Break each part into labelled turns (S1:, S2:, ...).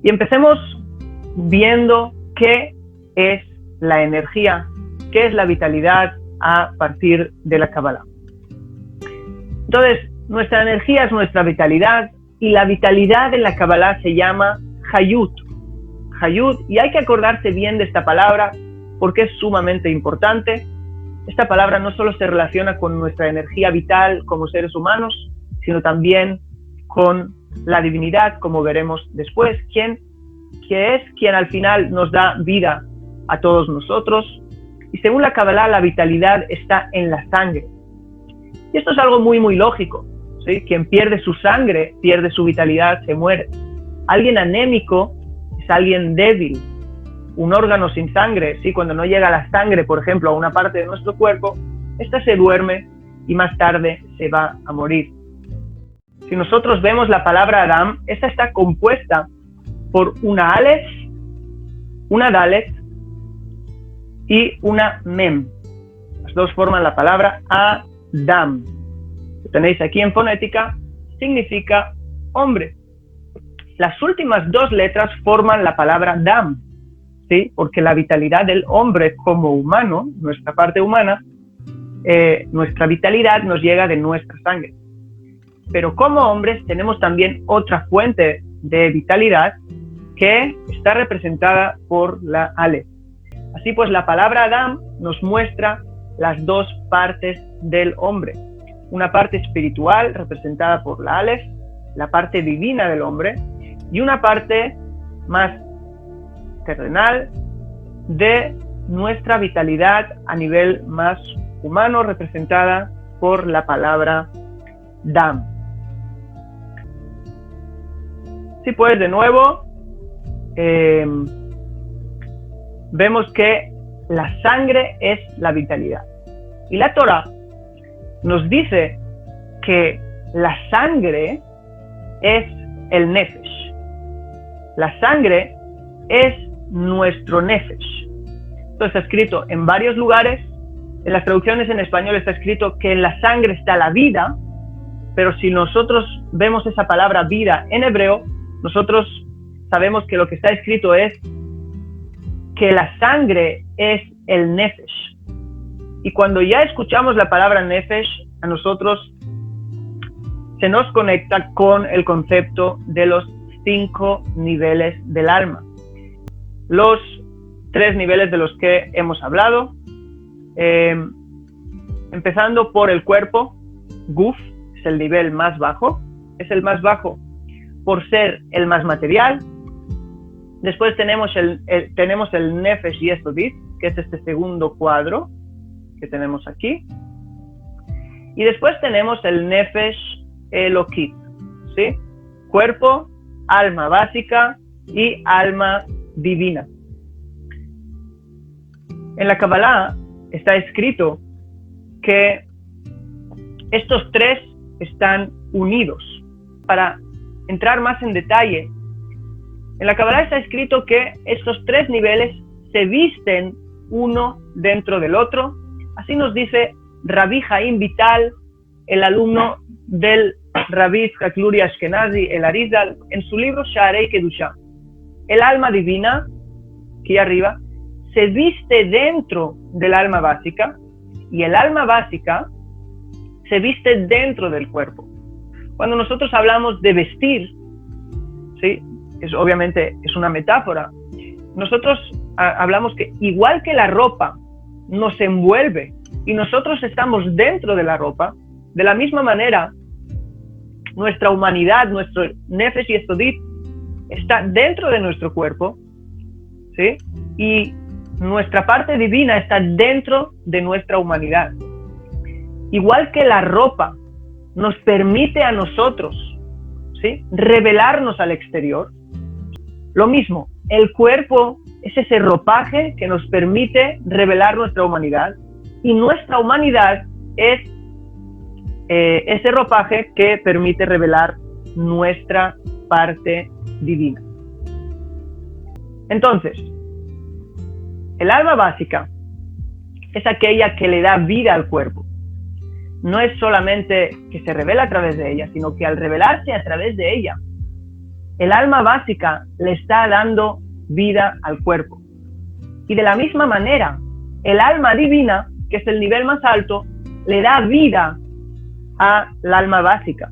S1: Y empecemos viendo qué es la energía, qué es la vitalidad a partir de la Kabbalah. Entonces, nuestra energía es nuestra vitalidad, y la vitalidad en la Kabbalah se llama Hayut. Hayut, y hay que acordarse bien de esta palabra porque es sumamente importante. Esta palabra no solo se relaciona con nuestra energía vital como seres humanos, sino también con la divinidad, como veremos después, que es quien al final nos da vida a todos nosotros. Y según la Kabbalah, la vitalidad está en la sangre. Y esto es algo muy, muy lógico, ¿sí? Quien pierde su sangre, pierde su vitalidad, se muere. Alguien anémico es alguien débil. Un órgano sin sangre, ¿sí? Cuando no llega la sangre, por ejemplo, a una parte de nuestro cuerpo, esta se duerme y más tarde se va a morir. Si nosotros vemos la palabra Adam, esta está compuesta por una Aleph, una Dalet y una Mem. Las dos forman la palabra Adam. Lo tenéis aquí en fonética, significa hombre. Las últimas dos letras forman la palabra Dam, ¿sí? Porque la vitalidad del hombre como humano, nuestra parte humana, nuestra vitalidad nos llega de nuestra sangre. Pero como hombres tenemos también otra fuente de vitalidad que está representada por la Aleph. Así pues, la palabra Adam nos muestra las dos partes del hombre. Una parte espiritual representada por la Aleph, la parte divina del hombre, y una parte más terrenal de nuestra vitalidad a nivel más humano, representada por la palabra Dam. Sí, pues de nuevo vemos que la sangre es la vitalidad. Y la Torah nos dice que la sangre es el nefesh. La sangre es nuestro nefesh. Esto está escrito en varios lugares. En las traducciones en español está escrito que en la sangre está la vida, pero si nosotros vemos esa palabra vida en hebreo, nosotros sabemos que lo que está escrito es que la sangre es el nefesh. Y cuando ya escuchamos la palabra nefesh, a nosotros se nos conecta con el concepto de los 5 niveles del alma. Los 3 niveles de los que hemos hablado, empezando por el cuerpo, Guf, es el nivel más bajo, es el más bajo por ser el más material. Después tenemos el Nefesh Yesodit, que es este segundo cuadro que tenemos aquí. Y después tenemos el Nefesh Elokit, ¿sí? Cuerpo, alma básica y alma divina. En la Kabbalah está escrito que estos tres están unidos. Para entrar más en detalle, en la Kabbalah está escrito que estos 3 niveles se visten uno dentro del otro. Así nos dice Rabbi Haim Vital, el alumno del Rabbi Yitzhak Luri Ashkenazi, el Arizal, en su libro Sha'arei Kedusha. El alma divina, aquí arriba, se viste dentro del alma básica, y el alma básica se viste dentro del cuerpo. Cuando nosotros hablamos de vestir, ¿sí? Obviamente es una metáfora. Nosotros hablamos que igual que la ropa nos envuelve y nosotros estamos dentro de la ropa, de la misma manera nuestra humanidad, nuestro Nefesh Yesodit está dentro de nuestro cuerpo, ¿sí? Y nuestra parte divina está dentro de nuestra humanidad. Igual que la ropa nos permite a nosotros, ¿sí?, revelarnos al exterior, lo mismo, el cuerpo es ese ropaje que nos permite revelar nuestra humanidad, y nuestra humanidad es ese ropaje que permite revelar nuestra parte divina. Entonces, el alma básica es aquella que le da vida al cuerpo. No es solamente que se revela a través de ella, sino que al revelarse a través de ella, el alma básica le está dando vida al cuerpo. Y de la misma manera, el alma divina, que es el nivel más alto, le da vida al alma básica.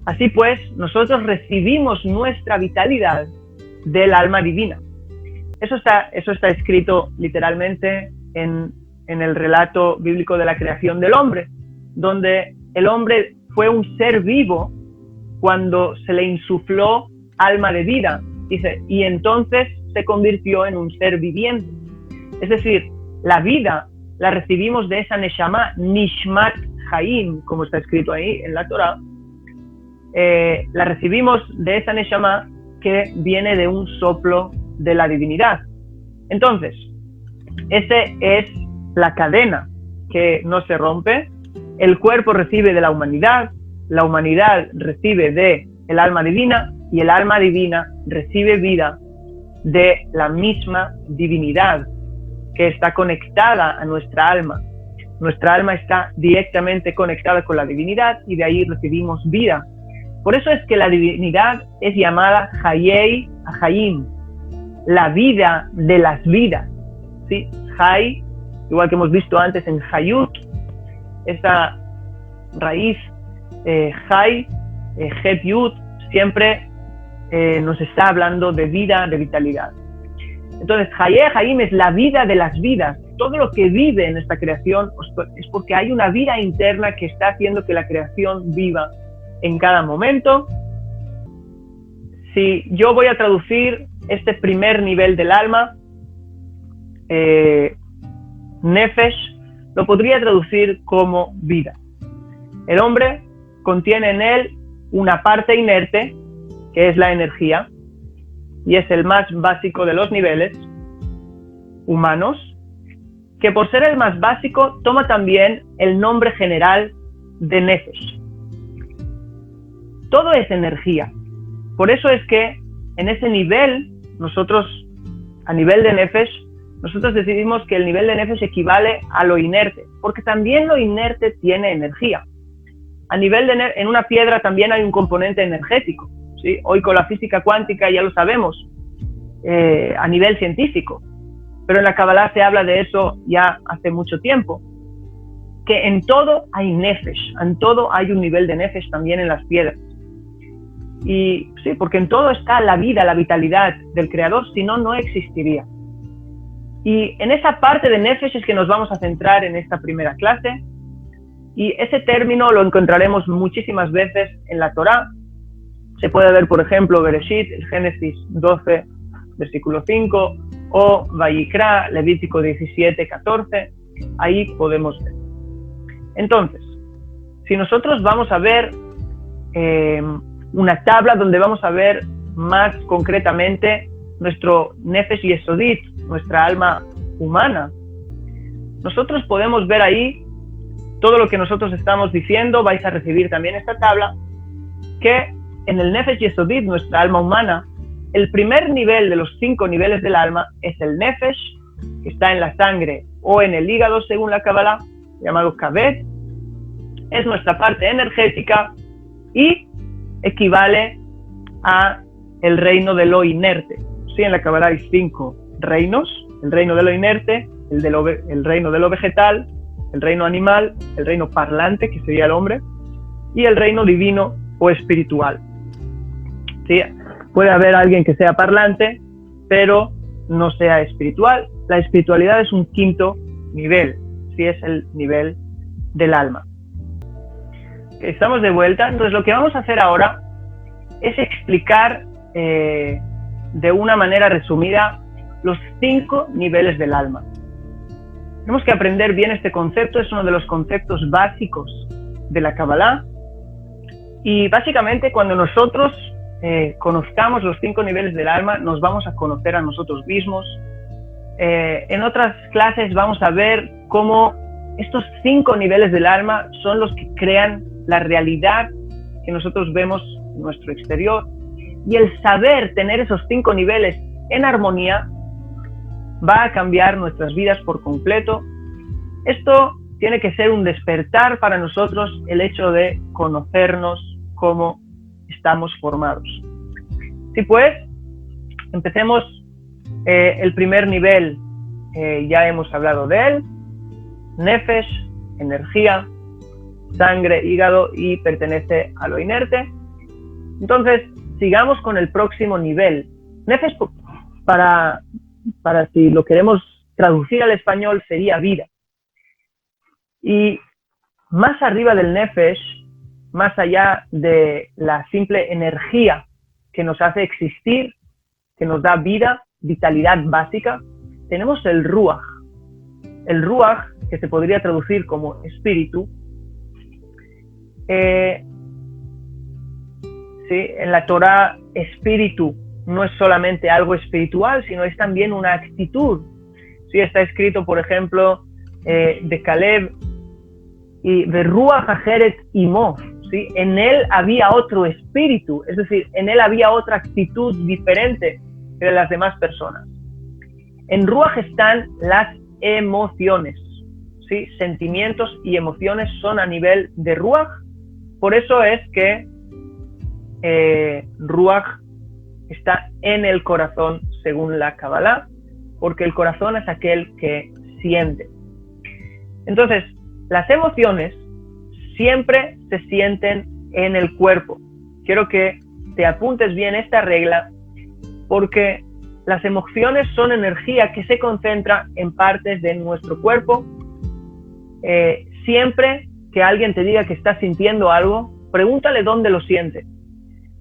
S1: Así pues, nosotros recibimos nuestra vitalidad del alma divina. Eso está escrito literalmente en el relato bíblico de la creación del hombre, donde el hombre fue un ser vivo cuando se le insufló alma de vida, dice, y entonces se convirtió en un ser viviente. Es decir, la vida la recibimos de esa Neshama, Nishmat Haim, como está escrito ahí en la Torah. La recibimos de esa Neshama que viene de un soplo de la divinidad. Entonces, esa es la cadena que no se rompe. El cuerpo recibe de la humanidad recibe de el alma divina, y el alma divina recibe vida de la misma divinidad que está conectada a nuestra alma. Nuestra alma está directamente conectada con la divinidad y de ahí recibimos vida. Por eso es que la divinidad es llamada Hayei Hayim, la vida de las vidas. ¿Sí? Hay, igual que hemos visto antes en Hayut, esa raíz Hay, Het Yud, siempre nos está hablando de vida, de vitalidad. Entonces, Hayei Hayim es la vida de las vidas. Todo lo que vive en esta creación es porque hay una vida interna que está haciendo que la creación viva en cada momento. Si yo voy a traducir este primer nivel del alma, Nefesh, lo podría traducir como vida. El hombre contiene en él una parte inerte, que es la energía, y es el más básico de los niveles humanos, que por ser el más básico toma también el nombre general de Nefesh. Todo es energía. Por eso es que en ese nivel, nosotros, a nivel de Nefesh, nosotros decidimos que el nivel de Nefesh equivale a lo inerte, porque también lo inerte tiene energía. A nivel en una piedra también hay un componente energético, ¿sí? Hoy con la física cuántica ya lo sabemos, a nivel científico, pero en la Kabbalah se habla de eso ya hace mucho tiempo, que en todo hay Nefesh, en todo hay un nivel de Nefesh también en las piedras. Y sí, porque en todo está la vida, la vitalidad del Creador, si no, no existiría. Y en esa parte de Nefesh es que nos vamos a centrar en esta primera clase, y ese término lo encontraremos muchísimas veces en la Torá. Se puede ver, por ejemplo, Bereshit, el Génesis 12, versículo 5, o Vayikra, Levítico 17, 14, ahí podemos ver. Entonces, si nosotros vamos a ver una tabla donde vamos a ver más concretamente nuestro Nefesh Yesodit, nuestra alma humana, nosotros podemos ver ahí todo lo que nosotros estamos diciendo. Vais a recibir también esta tabla, que en el Nefesh Yesodit, nuestra alma humana, el primer nivel de los 5 niveles del alma es el Nefesh, que está en la sangre o en el hígado, según la Kabbalah, llamado Kabed. Es nuestra parte energética y equivale a el reino de lo inerte. Sí, en la Kabbalah hay 5 reinos: el reino de lo inerte, el reino de lo vegetal, el reino animal, el reino parlante, que sería el hombre, y el reino divino o espiritual. ¿Sí? Puede haber alguien que sea parlante, pero no sea espiritual. La espiritualidad es un 5º nivel, sí, es el nivel del alma. Estamos de vuelta. Entonces, lo que vamos a hacer ahora es explicar de una manera resumida los 5 niveles del alma. Tenemos que aprender bien este concepto, es uno de los conceptos básicos de la Kabbalah, y básicamente cuando nosotros conozcamos los 5 niveles del alma, nos vamos a conocer a nosotros mismos. En otras clases vamos a ver cómo estos 5 niveles del alma son los que crean la realidad que nosotros vemos en nuestro exterior, y el saber tener esos 5 niveles en armonía va a cambiar nuestras vidas por completo. Esto tiene que ser un despertar para nosotros, el hecho de conocernos cómo estamos formados. Sí, pues, empecemos el primer nivel, ya hemos hablado de él, Nefesh, energía, sangre, hígado y pertenece a lo inerte. Entonces, sigamos con el próximo nivel. Nefesh, para si lo queremos traducir al español, sería vida. Y más arriba del Nefesh, más allá de la simple energía que nos hace existir, que nos da vida, vitalidad básica, tenemos el Ruach. El Ruach, que se podría traducir como espíritu, ¿sí? En la Torá, espíritu no es solamente algo espiritual, sino es también una actitud. ¿Sí? Está escrito, por ejemplo, de Caleb, y de Ruach Ajeret Imo, ¿sí? En él había otro espíritu, es decir, en él había otra actitud diferente de las demás personas. En Ruach están las emociones, ¿sí? Sentimientos y emociones son a nivel de Ruach. Por eso es que Ruach está en el corazón según la Kabbalah, porque el corazón es aquel que siente. Entonces, las emociones siempre se sienten en el cuerpo. Quiero que te apuntes bien esta regla, porque las emociones son energía que se concentra en partes de nuestro cuerpo. Siempre que alguien te diga que está sintiendo algo, pregúntale dónde lo siente.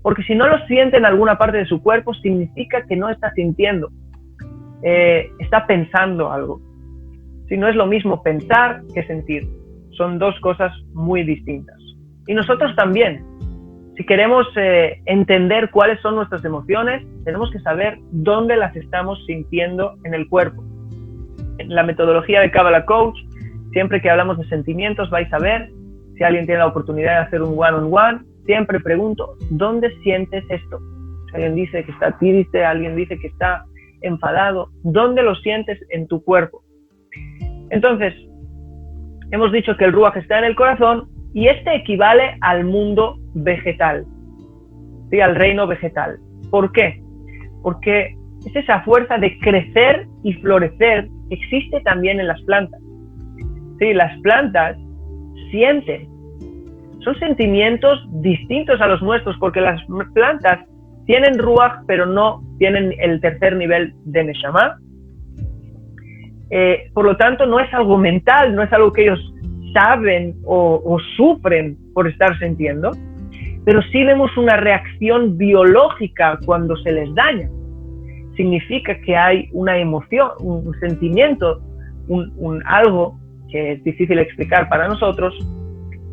S1: Porque si no lo siente en alguna parte de su cuerpo, significa que no está sintiendo. Está pensando algo. Si no es lo mismo pensar que sentir. Son dos cosas muy distintas. Y nosotros también. Si queremos entender cuáles son nuestras emociones, tenemos que saber dónde las estamos sintiendo en el cuerpo. En la metodología de Kabbalah Coach, siempre que hablamos de sentimientos, vais a ver, si alguien tiene la oportunidad de hacer un one-on-one, siempre pregunto, ¿dónde sientes esto? Si alguien dice que está triste, alguien dice que está enfadado, ¿dónde lo sientes en tu cuerpo? Entonces, hemos dicho que el Ruach está en el corazón y este equivale al mundo vegetal, ¿sí? Al reino vegetal. ¿Por qué? Porque es esa fuerza de crecer y florecer que existe también en las plantas. ¿Sí? Las plantas sienten. Son sentimientos distintos a los nuestros porque las plantas tienen Ruach, pero no tienen el tercer nivel de Neshama. Por lo tanto, no es algo mental, no es algo que ellos saben o sufren por estar sintiendo, pero sí vemos una reacción biológica cuando se les daña. Significa que hay una emoción, un sentimiento, algo que es difícil explicar para nosotros,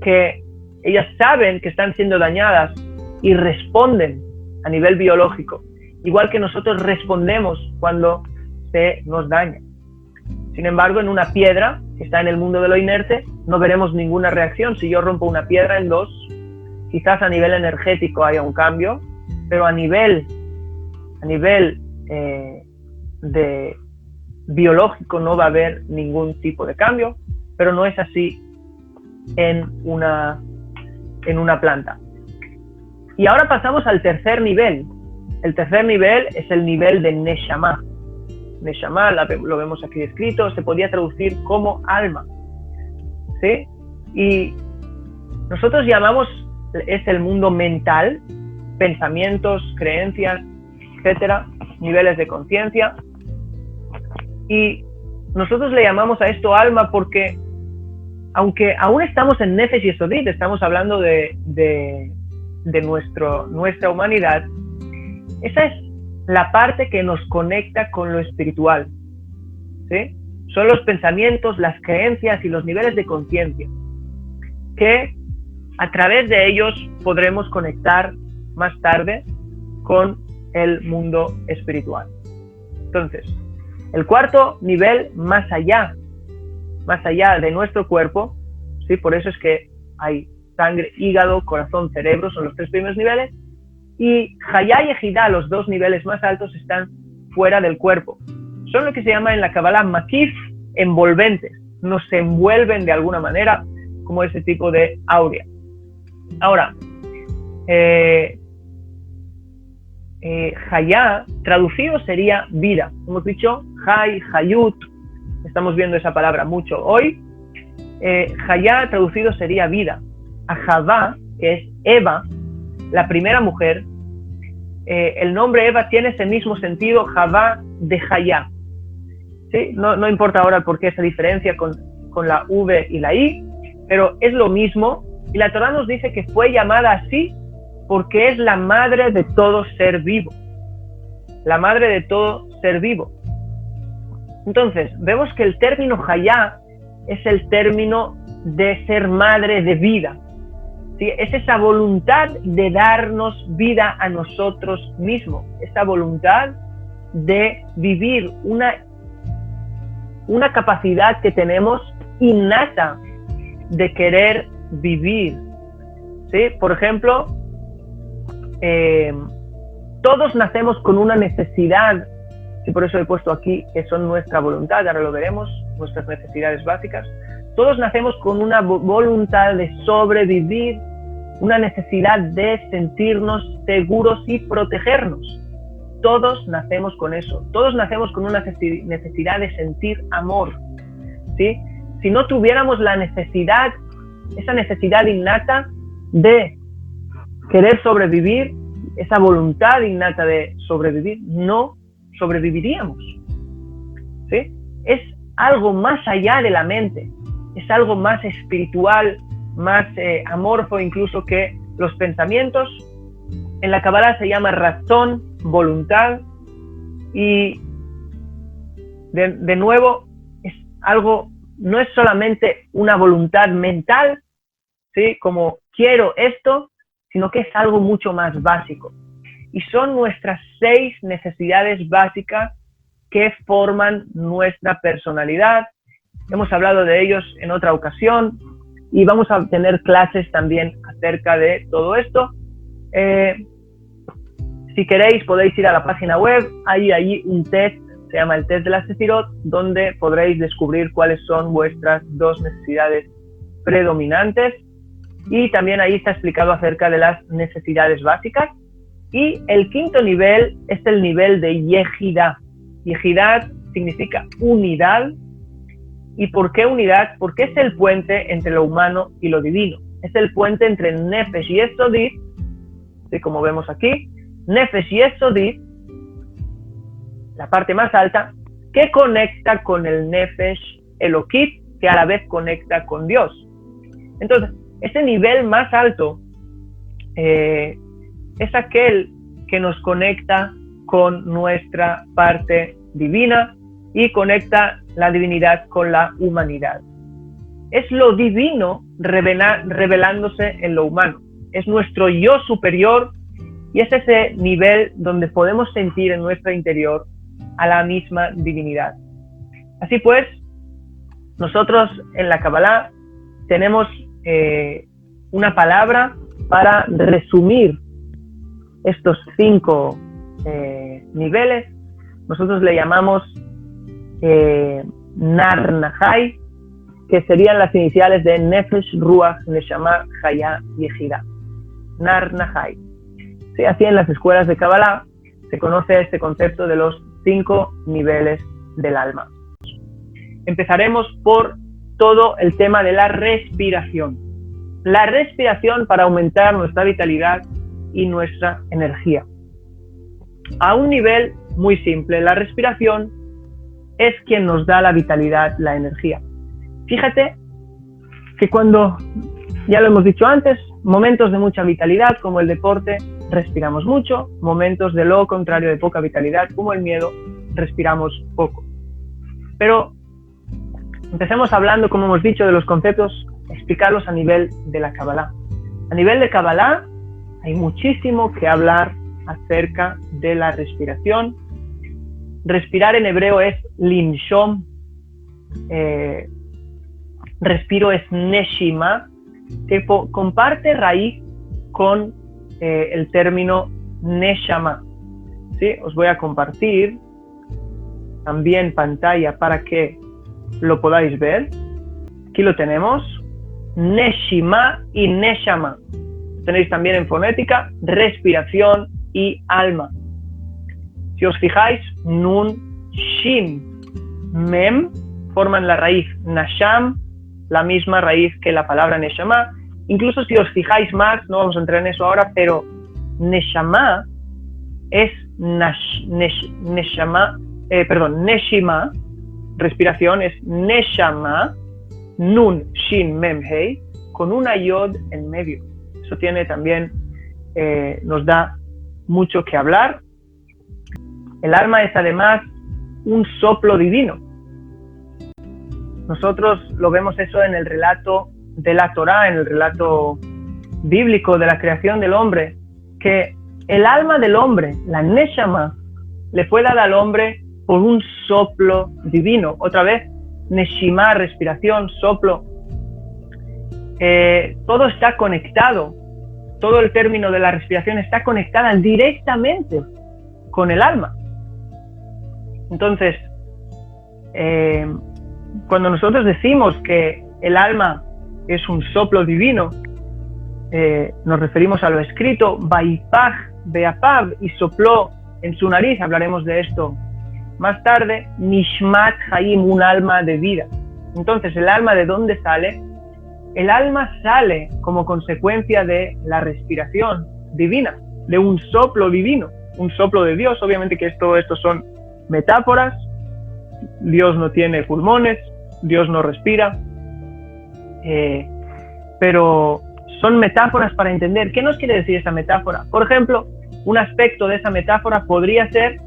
S1: que ellas saben que están siendo dañadas y responden a nivel biológico, igual que nosotros respondemos cuando se nos daña. Sin embargo, en una piedra que está en el mundo de lo inerte, no veremos ninguna reacción. Si yo rompo una piedra en dos, quizás a nivel energético haya un cambio, pero a nivel de biológico no va a haber ningún tipo de cambio, pero no es así en una planta. Y ahora pasamos al tercer nivel. El tercer nivel es el nivel de Neshama. Neshama, lo vemos aquí escrito, se podía traducir como alma, ¿sí? Y nosotros llamamos, es el mundo mental, pensamientos, creencias, etcétera, niveles de conciencia. Y nosotros le llamamos a esto alma porque, aunque aún estamos en Nefesh y Yesodit, estamos hablando de nuestra humanidad, esa es la parte que nos conecta con lo espiritual, ¿sí? Son los pensamientos, las creencias y los niveles de conciencia, que a través de ellos podremos conectar más tarde con el mundo espiritual. Entonces, el cuarto nivel, más allá de nuestro cuerpo, ¿sí? Por eso es que hay sangre, hígado, corazón, cerebro, son los tres primeros niveles. Y Hayá y Ejidá, los dos niveles más altos, están fuera del cuerpo. Son lo que se llama en la Kabbalah Makif, envolventes. Nos envuelven de alguna manera como ese tipo de aurea. Ahora, Hayá, traducido sería vida. Hemos dicho Hay, Hayut, estamos viendo esa palabra mucho hoy. Hayá, traducido sería vida. A Javá, que es Eva, la primera mujer, el nombre Eva tiene ese mismo sentido, Javá de Hayá. ¿Sí? No importa ahora por qué esa diferencia con la V y la I, pero es lo mismo. Y la Torá nos dice que fue llamada así porque es la madre de todo ser vivo. La madre de todo ser vivo. Entonces, vemos que el término Hayá es el término de ser madre de vida. ¿Sí? Es esa voluntad de darnos vida a nosotros mismos. Esa voluntad de vivir una capacidad que tenemos innata de querer vivir. ¿Sí? Por ejemplo, todos nacemos con una necesidad, y por eso he puesto aquí que son nuestra voluntad, ahora lo veremos, nuestras necesidades básicas. Todos nacemos con una voluntad de sobrevivir, una necesidad de sentirnos seguros y protegernos. Todos nacemos con eso. Todos nacemos con una necesidad de sentir amor. ¿Sí? Si no tuviéramos la necesidad, esa necesidad innata de querer sobrevivir, esa voluntad innata de sobrevivir, no sobreviviríamos. ¿Sí? Es algo más allá de la mente, es algo más espiritual, más amorfo incluso que los pensamientos. En la Kabbalah se llama razón, voluntad, y de nuevo es algo, no es solamente una voluntad mental, ¿sí? Como quiero esto, sino que es algo mucho más básico. Y son nuestras 6 necesidades básicas que forman nuestra personalidad. Hemos hablado de ellos en otra ocasión y vamos a tener clases también acerca de todo esto. Si queréis podéis ir a la página web, hay allí un test, se llama el test de la Sefirot, donde podréis descubrir cuáles son vuestras 2 necesidades predominantes, y también ahí está explicado acerca de las necesidades básicas. Y el 5º nivel es el nivel de Yehidá. Yehidá significa unidad. ¿Y por qué unidad? Porque es el puente entre lo humano y lo divino. Es el puente entre Nefesh y Yesodit, ¿sí? Como vemos aquí, Nefesh y Yesodit, la parte más alta, que conecta con el Nefesh Elokit, que a la vez conecta con Dios. Entonces, ese nivel más alto es aquel que nos conecta con nuestra parte divina y conecta la divinidad con la humanidad. Es lo divino revelándose en lo humano. Es nuestro yo superior y es ese nivel donde podemos sentir en nuestro interior a la misma divinidad. Así pues, nosotros en la Kabbalah tenemos una palabra para resumir estos 5 niveles. Nosotros le llamamos Nar Nahai, que serían las iniciales de Nefesh, Ruach, Neshama, Hayá y Yehidá. Nar Nahai. Sí, así en las escuelas de Kabbalah se conoce este concepto de los 5 niveles del alma. Empezaremos por todo el tema de la respiración. La respiración para aumentar nuestra vitalidad y nuestra energía. A un nivel muy simple, la respiración es quien nos da la vitalidad, la energía. Fíjate que cuando, ya lo hemos dicho antes, momentos de mucha vitalidad como el deporte, respiramos mucho, momentos de lo contrario de poca vitalidad como el miedo, respiramos poco. Pero empecemos hablando, como hemos dicho, de los conceptos, explicarlos a nivel de la Kabbalah. A nivel de Kabbalah hay muchísimo que hablar acerca de la respiración. Respirar en hebreo es linshom, respiro es neshima, que comparte raíz con el término neshama. ¿Sí? Os voy a compartir también pantalla para que lo podáis ver. Aquí lo tenemos, neshima y neshama. Tenéis también en fonética, respiración y alma. Si os fijáis, Nun, Shin, Mem forman la raíz Nasham, la misma raíz que la palabra Neshama. Incluso si os fijáis más, no vamos a entrar en eso ahora, pero Neshama es Neshima, respiración es Neshama, Nun, Shin, Mem, Hei, con una Yod en medio. Eso tiene también, nos da mucho que hablar. El alma es además un soplo divino. Nosotros lo vemos eso en el relato de la Torá, en el relato bíblico de la creación del hombre, que el alma del hombre, la Neshama, le fue dada al hombre por un soplo divino. Otra vez, Neshima, respiración, soplo. Todo está conectado. Todo el término de la respiración está conectada directamente con el alma. Entonces, cuando nosotros decimos que el alma es un soplo divino, nos referimos a lo escrito, Vaipach Beapav, y sopló en su nariz, hablaremos de esto más tarde, Nishmat Hayim, un alma de vida. Entonces, ¿el alma de dónde sale? El alma sale como consecuencia de la respiración divina, de un soplo divino, un soplo de Dios. Obviamente que todo esto son metáforas. Dios no tiene pulmones, Dios no respira, pero son metáforas para entender. ¿Qué nos quiere decir esa metáfora? Por ejemplo, un aspecto de esa metáfora podría ser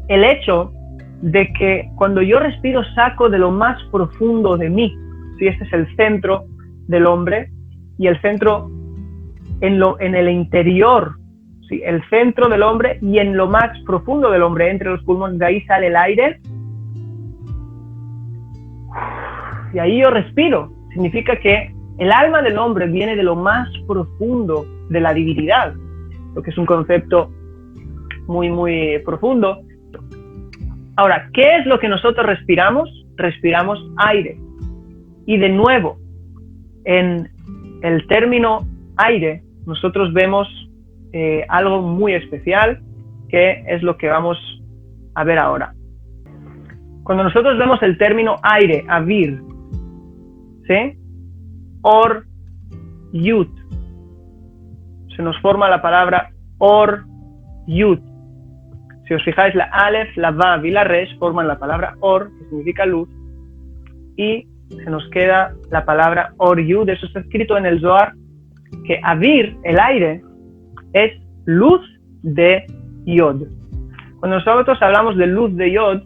S1: el hecho de que cuando yo respiro saco de lo más profundo de mí. ¿Sí? Este es el centro del hombre, y el centro en el interior, ¿sí? El centro del hombre y en lo más profundo del hombre, entre los pulmones, de ahí sale el aire y ahí yo respiro. Significa que el alma del hombre viene de lo más profundo de la divinidad, lo que es un concepto muy, muy profundo. Ahora, ¿qué es lo que nosotros respiramos? Respiramos aire. Y de nuevo, en el término aire, nosotros vemos algo muy especial, que es lo que vamos a ver ahora. Cuando nosotros vemos el término aire, avir, ¿sí? Or, yud, se nos forma la palabra or, yud. Si os fijáis, la Aleph, la Vav y la Resh forman la palabra or, que significa luz, y se nos queda la palabra or, yud. Eso está escrito en el Zohar, que avir, el aire, es luz de yod. Cuando nosotros hablamos de luz de yod,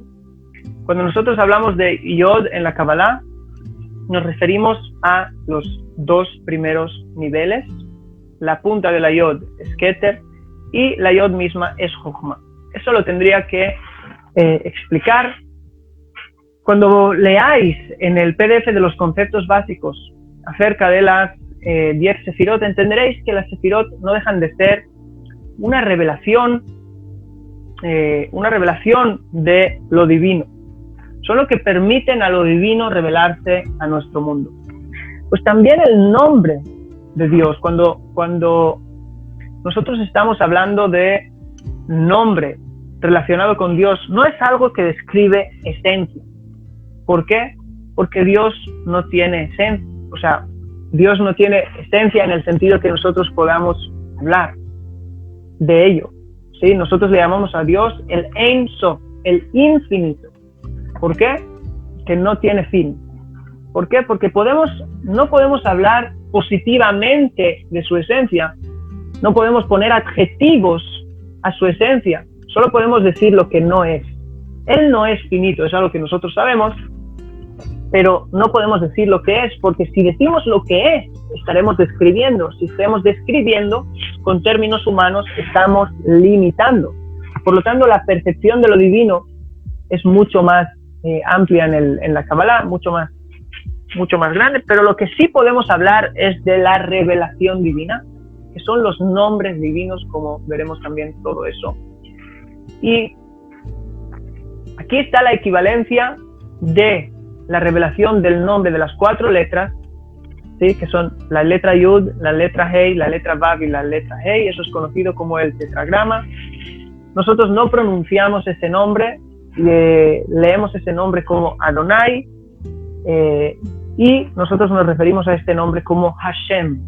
S1: cuando nosotros hablamos de yod en la Kabbalah, nos referimos a los dos primeros niveles. La punta de la yod es Keter y la yod misma es Jochma. Eso lo tendría que explicar. Cuando leáis en el PDF de los conceptos básicos acerca de las 10 sefirot, entenderéis que las sefirot no dejan de ser una revelación de lo divino. Son lo que permiten a lo divino revelarse a nuestro mundo. Pues también el nombre de Dios, cuando nosotros estamos hablando de nombre relacionado con Dios, no es algo que describe esencia. ¿Por qué? Porque Dios no tiene esencia. O sea, Dios no tiene esencia en el sentido que nosotros podamos hablar de ello. ¿Sí? Nosotros le llamamos a Dios el Ein Sof, el infinito. ¿Por qué? Que no tiene fin. ¿Por qué? Porque no podemos hablar positivamente de su esencia. No podemos poner adjetivos a su esencia. Solo podemos decir lo que no es. Él no es finito, es algo que nosotros sabemos, pero no podemos decir lo que es, porque si decimos lo que es, estaremos describiendo. Si estamos describiendo con términos humanos, estamos limitando. Por lo tanto, la percepción de lo divino es mucho más amplia en la Kabbalah, mucho más grande, pero lo que sí podemos hablar es de la revelación divina, que son los nombres divinos, como veremos también todo eso. Y aquí está la equivalencia de la revelación del nombre de las 4 letras, ¿sí? Que son la letra Yud, la letra Hei, la letra Vav y la letra Hei. Eso es conocido como el tetragrama. nosotros no pronunciamos ese nombre, leemos ese nombre como Adonai, y nosotros nos referimos a este nombre como Hashem,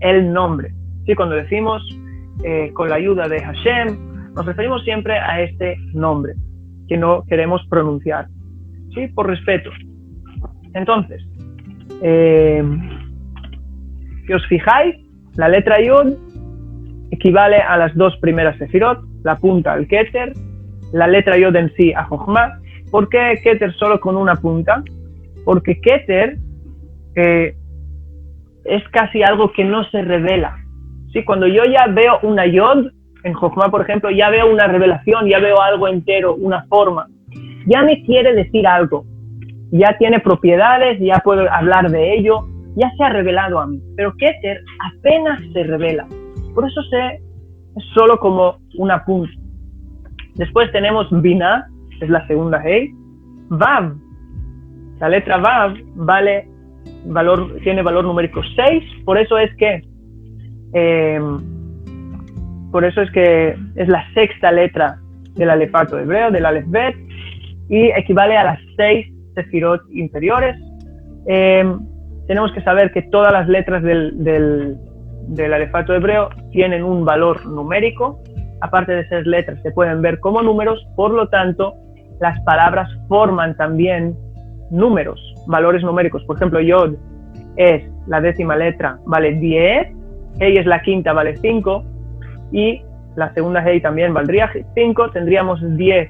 S1: el nombre. ¿Sí? Cuando decimos con la ayuda de Hashem, nos referimos siempre a este nombre que no queremos pronunciar, ¿sí? Por respeto. Entonces, si os fijáis, la letra Yud equivale a las dos primeras sefirot, la punta al Keter, la letra Yod en sí a Jochma. ¿Por qué Keter solo con una punta? Porque Keter es casi algo que no se revela. ¿Sí? Cuando yo ya veo una Yod, en Jochma, por ejemplo, ya veo una revelación, ya veo algo entero, una forma. Ya me quiere decir algo. Ya tiene propiedades, ya puedo hablar de ello, ya se ha revelado a mí. Pero Keter apenas se revela. Por eso es solo como una punta. Después tenemos Binah, es la segunda Hei. Vav, la letra Vav tiene valor numérico 6, por eso es que es la sexta letra del alefato hebreo, del Aleph Bet, y equivale a las 6 sefirot inferiores. Tenemos que saber que todas las letras del alefato hebreo tienen un valor numérico. Aparte de ser letras, se pueden ver como números, por lo tanto, las palabras forman también números, valores numéricos. Por ejemplo, Yod es la décima letra, vale 10, Hei es la quinta, vale 5, y la segunda Hei también valdría 5, tendríamos 10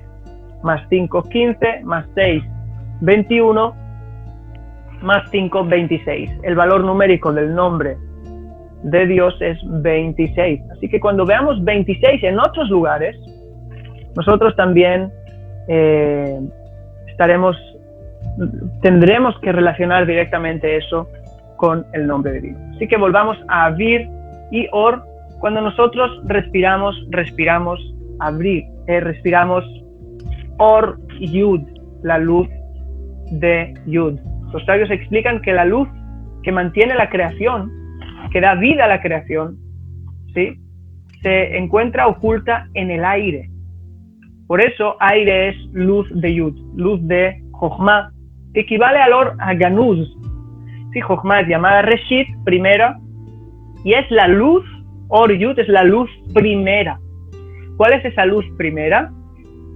S1: más 5, 15, más 6, 21, más 5, 26. El valor numérico del nombre de Dios es 26. Así que cuando veamos 26 en otros lugares, nosotros también tendremos que relacionar directamente eso con el nombre de Dios. Así que volvamos a Avir y Or. Cuando nosotros respiramos Avir, respiramos Or Yud, la luz de Yud. Los sabios explican que la luz que mantiene la creación, que da vida a la creación, ¿sí?, se encuentra oculta en el aire. Por eso aire es luz de Yud, luz de Jochma, que equivale al Or Haganuz. Sí, Jochma es llamada Reshit, primera, y es la luz, Or Yud es la luz primera. ¿Cuál es esa luz primera?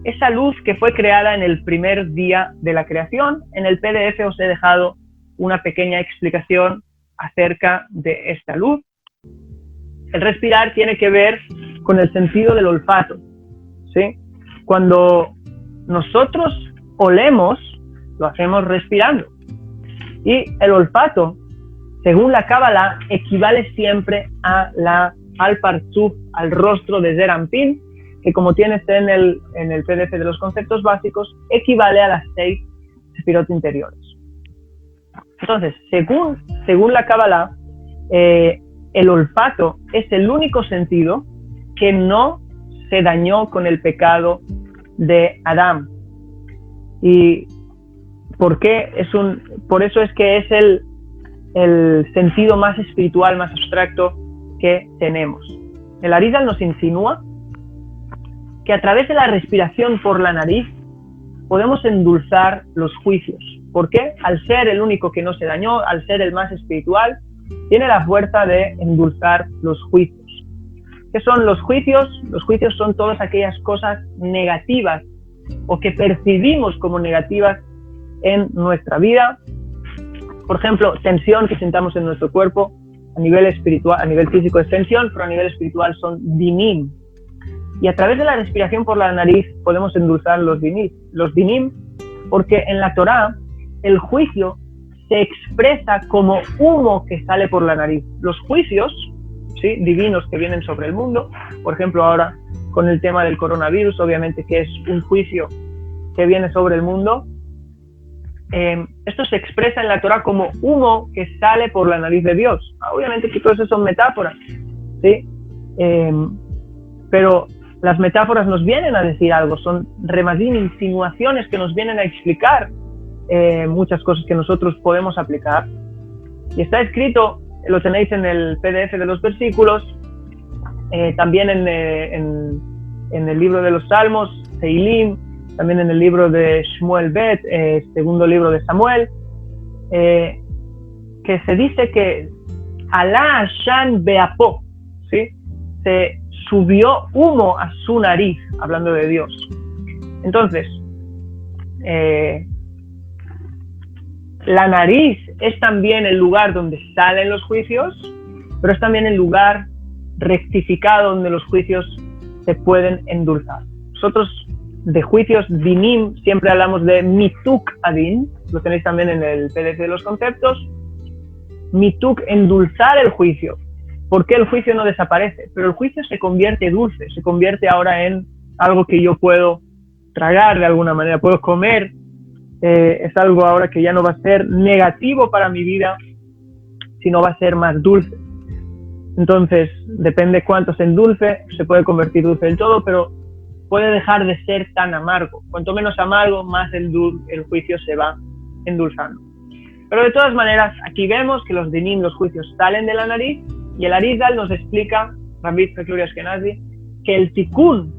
S1: Esa luz que fue creada en el primer día de la creación. En el PDF os he dejado una pequeña explicación acerca de esta luz. El respirar tiene que ver con el sentido del olfato, ¿sí? Cuando nosotros olemos, lo hacemos respirando. Y el olfato, según la Cábala, equivale siempre al parzuf, al rostro de Zeir Anpin, que como tienes en el PDF de los conceptos básicos, equivale a las 6 sefirot interiores. Entonces, según la Cábala, el olfato es el único sentido que no se dañó con el pecado de Adán. ¿Y por qué? Por eso es que es el sentido más espiritual, más abstracto que tenemos. El Arizal nos insinúa que a través de la respiración por la nariz podemos endulzar los juicios. ¿Por qué? Al ser el único que no se dañó, al ser el más espiritual, tiene la fuerza de endulzar los juicios. ¿Qué son los juicios? Los juicios son todas aquellas cosas negativas o que percibimos como negativas en nuestra vida. Por ejemplo, tensión que sintamos en nuestro cuerpo, a nivel espiritual, a nivel físico es tensión, pero a nivel espiritual son dinim. Y a través de la respiración por la nariz podemos endulzar los dinim, porque en la Torá el juicio se expresa como humo que sale por la nariz. Los juicios, ¿sí?, divinos que vienen sobre el mundo, por ejemplo ahora con el tema del coronavirus, obviamente que es un juicio que viene sobre el mundo, esto se expresa en la Torá como humo que sale por la nariz de Dios. Obviamente que todo eso son metáforas, ¿sí? Pero las metáforas nos vienen a decir algo, son remazim, insinuaciones que nos vienen a explicar muchas cosas que nosotros podemos aplicar. Y está escrito, lo tenéis en el PDF de los versículos, también en en el libro de los Salmos, Teilim, también en el libro de Shmuel Bet, segundo libro de Samuel, que se dice que Alá Ashan Beapó, ¿sí? Se subió humo a su nariz, hablando de Dios. Entonces, la nariz es también el lugar donde salen los juicios, pero es también el lugar rectificado donde los juicios se pueden endulzar. Nosotros de juicios dinim siempre hablamos de mituk adin, lo tenéis también en el PDF de los conceptos. Mituk, endulzar el juicio. ¿Por qué el juicio no desaparece? Pero el juicio se convierte dulce, se convierte ahora en algo que yo puedo tragar de alguna manera, puedo comer. Es algo ahora que ya no va a ser negativo para mi vida, sino va a ser más dulce. Entonces, depende cuánto se endulce, se puede convertir dulce del todo, pero puede dejar de ser tan amargo. Cuanto menos amargo, más el juicio se va endulzando. Pero de todas maneras, aquí vemos que los dinim, los juicios, salen de la nariz, y el Arizal nos explica, Rabbi Yitzhak Luria Ashkenazi, que el tikkun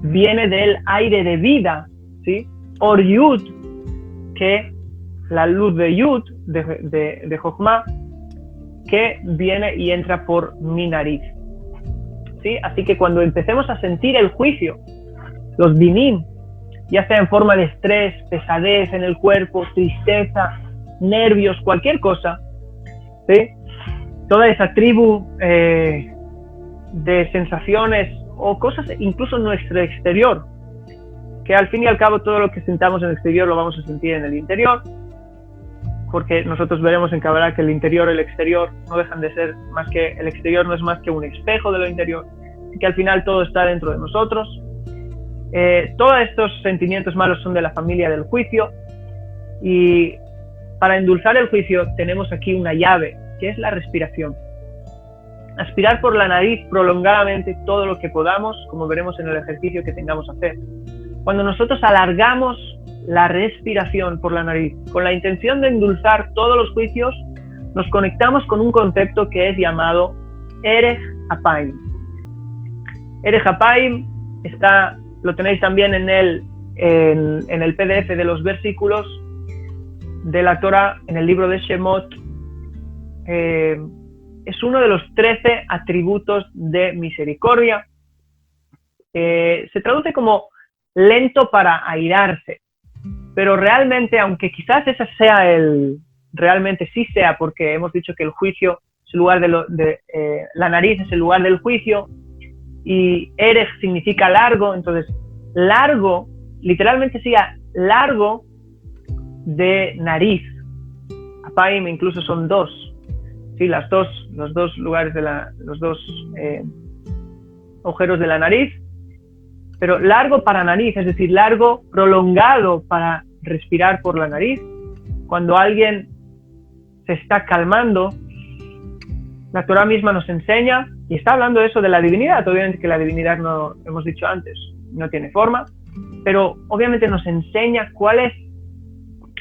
S1: viene del aire de vida, ¿sí? Or Yud, que la luz de Yud, de Jochma, que viene y entra por mi nariz, ¿sí? Así que cuando empecemos a sentir el juicio, los dinim, ya sea en forma de estrés, pesadez en el cuerpo, tristeza, nervios, cualquier cosa, ¿sí? Toda esa tribu de sensaciones o cosas incluso en nuestro exterior, que al fin y al cabo todo lo que sintamos en el exterior lo vamos a sentir en el interior, porque nosotros veremos en Kabbalah que el interior y el exterior no dejan de ser más que, el exterior no es más que un espejo de lo interior, y que al final todo está dentro de nosotros. Todos estos sentimientos malos son de la familia del juicio, y para endulzar el juicio tenemos aquí una llave, que es la respiración. Aspirar por la nariz prolongadamente todo lo que podamos, como veremos en el ejercicio que tengamos que hacer. Cuando nosotros alargamos la respiración por la nariz con la intención de endulzar todos los juicios, nos conectamos con un concepto que es llamado Erech Hapaim. Erech Hapaim lo tenéis también en el PDF de los versículos de la Torah, en el libro de Shemot. Es uno de los 13 atributos de misericordia. Se traduce como lento para airarse, pero realmente, aunque quizás esa sea realmente sí sea, porque hemos dicho que el juicio es el lugar la nariz es el lugar del juicio, y Erech significa largo, entonces largo, literalmente sería largo de nariz. Apaim incluso son dos, sí, los dos lugares los dos agujeros de la nariz, pero largo para nariz, es decir, largo, prolongado para respirar por la nariz. Cuando alguien se está calmando, la Torah misma nos enseña, y está hablando eso de la divinidad, obviamente que la divinidad, no hemos dicho antes, no tiene forma, pero obviamente nos enseña cuál es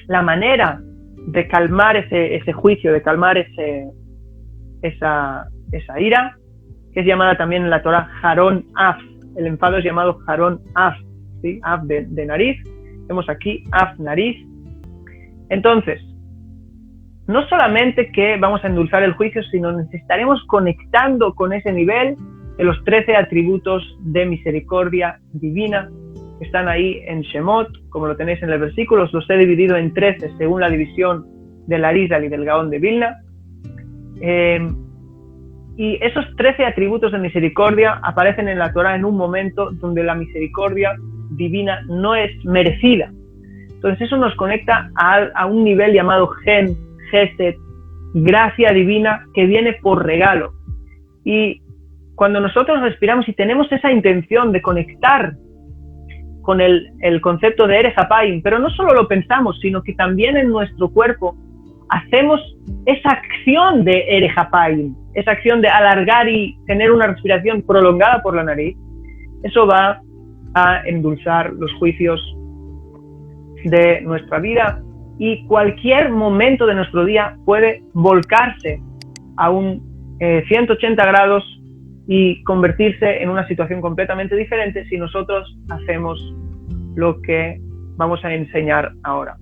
S1: la manera de calmar ese juicio, de calmar esa ira, que es llamada también en la Torah Harón Af. El enfado es llamado Harón Af, ¿sí? Af de nariz. Vemos aquí Af, nariz. Entonces, no solamente que vamos a endulzar el juicio, sino nos estaremos conectando con ese nivel de los 13 atributos de misericordia divina que están ahí en Shemot, como lo tenéis en el versículo. Los he dividido en 13 según la división del Arizal y del Gaón de Vilna. Y esos 13 atributos de misericordia aparecen en la Torah en un momento donde la misericordia divina no es merecida. Entonces eso nos conecta a un nivel llamado Gen, Gesed, gracia divina que viene por regalo. Y cuando nosotros respiramos y tenemos esa intención de conectar con el concepto de Erech Hapaim, pero no solo lo pensamos, sino que también en nuestro cuerpo hacemos esa acción de Erech Hapaim, esa acción de alargar y tener una respiración prolongada por la nariz, eso va a endulzar los juicios de nuestra vida, y cualquier momento de nuestro día puede volcarse a un 180 grados y convertirse en una situación completamente diferente si nosotros hacemos lo que vamos a enseñar ahora.